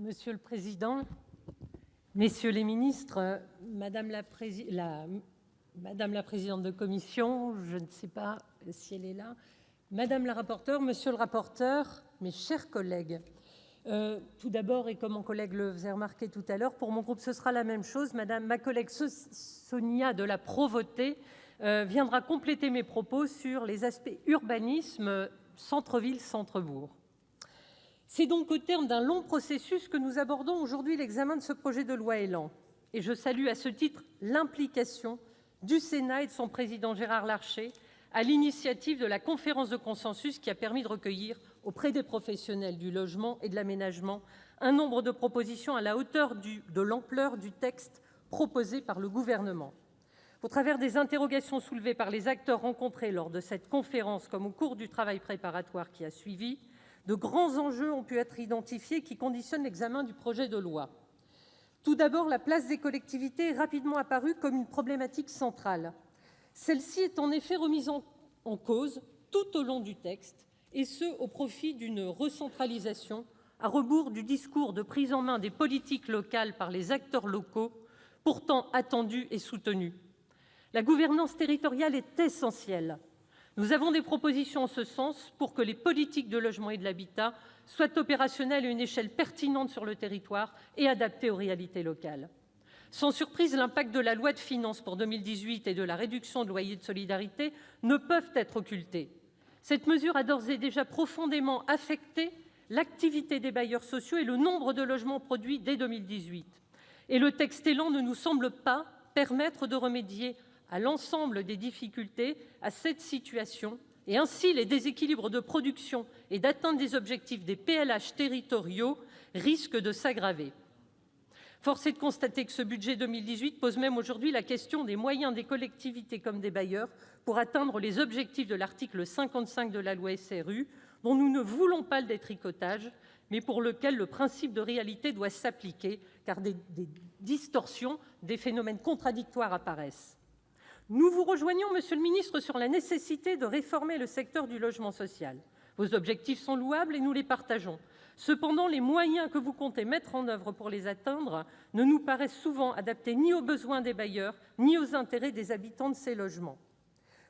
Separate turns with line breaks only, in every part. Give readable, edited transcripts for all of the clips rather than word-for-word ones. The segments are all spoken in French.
Monsieur le président, messieurs les ministres, madame la présidente de commission, je ne sais pas si elle est là, madame la rapporteure, monsieur le rapporteur, mes chers collègues, tout d'abord, et comme mon collègue le faisait remarquer tout à l'heure, pour mon groupe, ce sera la même chose. Ma collègue Sonia de la Provôté viendra compléter mes propos sur les aspects urbanisme, centre-ville, centre-bourg. C'est donc au terme d'un long processus que nous abordons aujourd'hui l'examen de ce projet de loi ÉLAN. Et je salue à ce titre l'implication du Sénat et de son président Gérard Larcher à l'initiative de la conférence de consensus qui a permis de recueillir auprès des professionnels du logement et de l'aménagement un nombre de propositions à la hauteur de l'ampleur du texte proposé par le Gouvernement. Au travers des interrogations soulevées par les acteurs rencontrés lors de cette conférence comme au cours du travail préparatoire qui a suivi, de grands enjeux ont pu être identifiés qui conditionnent l'examen du projet de loi. Tout d'abord, la place des collectivités est rapidement apparue comme une problématique centrale. Celle-ci est en effet remise en cause tout au long du texte, et ce, au profit d'une recentralisation à rebours du discours de prise en main des politiques locales par les acteurs locaux, pourtant attendus et soutenus. La gouvernance territoriale est essentielle. Nous avons des propositions en ce sens pour que les politiques de logement et de l'habitat soient opérationnelles à une échelle pertinente sur le territoire et adaptées aux réalités locales. Sans surprise, l'impact de la loi de finances pour 2018 et de la réduction de loyer de solidarité ne peuvent être occultés. Cette mesure a d'ores et déjà profondément affecté l'activité des bailleurs sociaux et le nombre de logements produits dès 2018. Et le texte ÉLAN ne nous semble pas permettre de remédier à l'ensemble des difficultés à cette situation, et ainsi les déséquilibres de production et d'atteinte des objectifs des PLH territoriaux risquent de s'aggraver. Force est de constater que ce budget 2018 pose même aujourd'hui la question des moyens des collectivités comme des bailleurs pour atteindre les objectifs de l'article 55 de la loi SRU, dont nous ne voulons pas le détricotage, mais pour lequel le principe de réalité doit s'appliquer, car des distorsions, des phénomènes contradictoires apparaissent. Nous vous rejoignons, monsieur le ministre, sur la nécessité de réformer le secteur du logement social. Vos objectifs sont louables et nous les partageons. Cependant, les moyens que vous comptez mettre en oeuvre pour les atteindre ne nous paraissent souvent adaptés ni aux besoins des bailleurs ni aux intérêts des habitants de ces logements.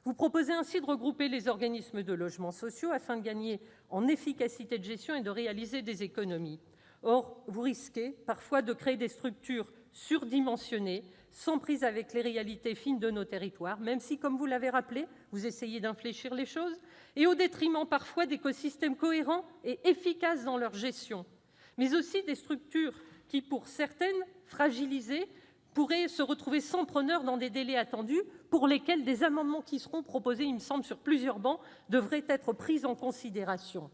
Vous proposez ainsi de regrouper les organismes de logements sociaux afin de gagner en efficacité de gestion et de réaliser des économies. Or, vous risquez parfois de créer des structures surdimensionnées, sans prise avec les réalités fines de nos territoires, même si, comme vous l'avez rappelé, vous essayez d'infléchir les choses, et au détriment parfois d'écosystèmes cohérents et efficaces dans leur gestion, mais aussi des structures qui, pour certaines, fragilisées, pourraient se retrouver sans preneur dans des délais attendus, pour lesquels des amendements qui seront proposés, il me semble, sur plusieurs bancs, devraient être pris en considération.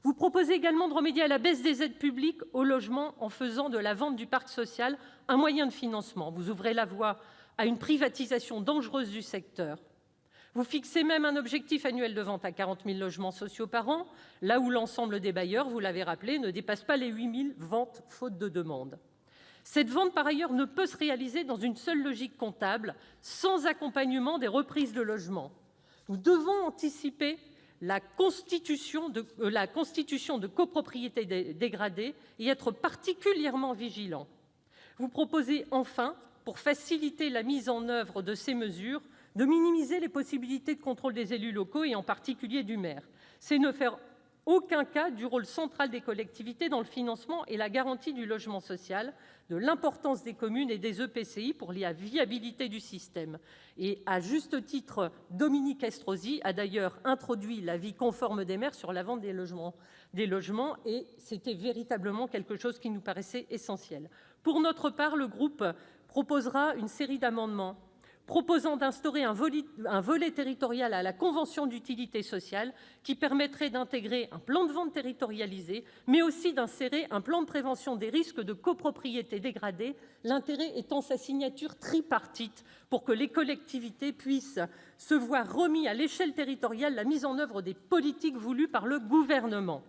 Vous proposez également de remédier à la baisse des aides publiques au logement en faisant de la vente du parc social un moyen de financement. Vous ouvrez la voie à une privatisation dangereuse du secteur. Vous fixez même un objectif annuel de vente à 40 000 logements sociaux par an, là où l'ensemble des bailleurs, vous l'avez rappelé, ne dépasse pas les 8 000 ventes faute de demande. Cette vente, par ailleurs, ne peut se réaliser dans une seule logique comptable, sans accompagnement des reprises de logements. Nous devons anticiper la constitution de copropriétés dégradées et être particulièrement vigilants. Vous proposez enfin, pour faciliter la mise en œuvre de ces mesures, de minimiser les possibilités de contrôle des élus locaux et en particulier du maire. C'est ne faire aucun cas du rôle central des collectivités dans le financement et la garantie du logement social, de l'importance des communes et des EPCI pour la viabilité du système. Et à juste titre, Dominique Estrosi a d'ailleurs introduit l'avis conforme des maires sur la vente des logements et c'était véritablement quelque chose qui nous paraissait essentiel. Pour notre part, le groupe proposera une série d'amendements proposant d'instaurer un volet territorial à la convention d'utilité sociale qui permettrait d'intégrer un plan de vente territorialisé, mais aussi d'insérer un plan de prévention des risques de copropriété dégradée, l'intérêt étant sa signature tripartite pour que les collectivités puissent se voir remis à l'échelle territoriale la mise en œuvre des politiques voulues par le gouvernement.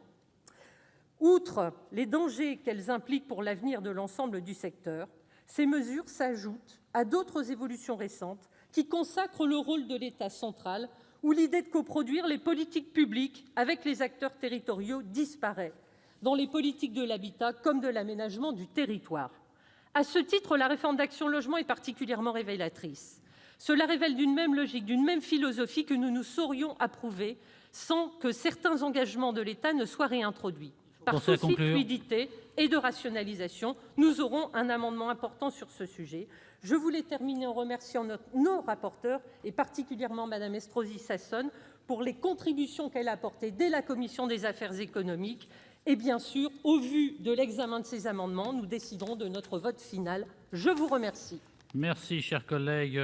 Outre les dangers qu'elles impliquent pour l'avenir de l'ensemble du secteur, ces mesures s'ajoutent à d'autres évolutions récentes qui consacrent le rôle de l'État central, où l'idée de coproduire les politiques publiques avec les acteurs territoriaux disparaît. dans les politiques de l'habitat comme de l'aménagement du territoire. À ce titre, la réforme d'Action Logement est particulièrement révélatrice. Cela révèle d'une même logique, d'une même philosophie que nous saurions approuver sans que certains engagements de l'État ne soient réintroduits. Par souci de fluidité et de rationalisation, nous aurons un amendement important sur ce sujet. Je voulais terminer en remerciant nos rapporteurs, et particulièrement Mme Estrosi Sassone, pour les contributions qu'elle a apportées dès la commission des affaires économiques. Et bien sûr, au vu de l'examen de ces amendements, nous déciderons de notre vote final. Je vous remercie.
Merci, cher collègue.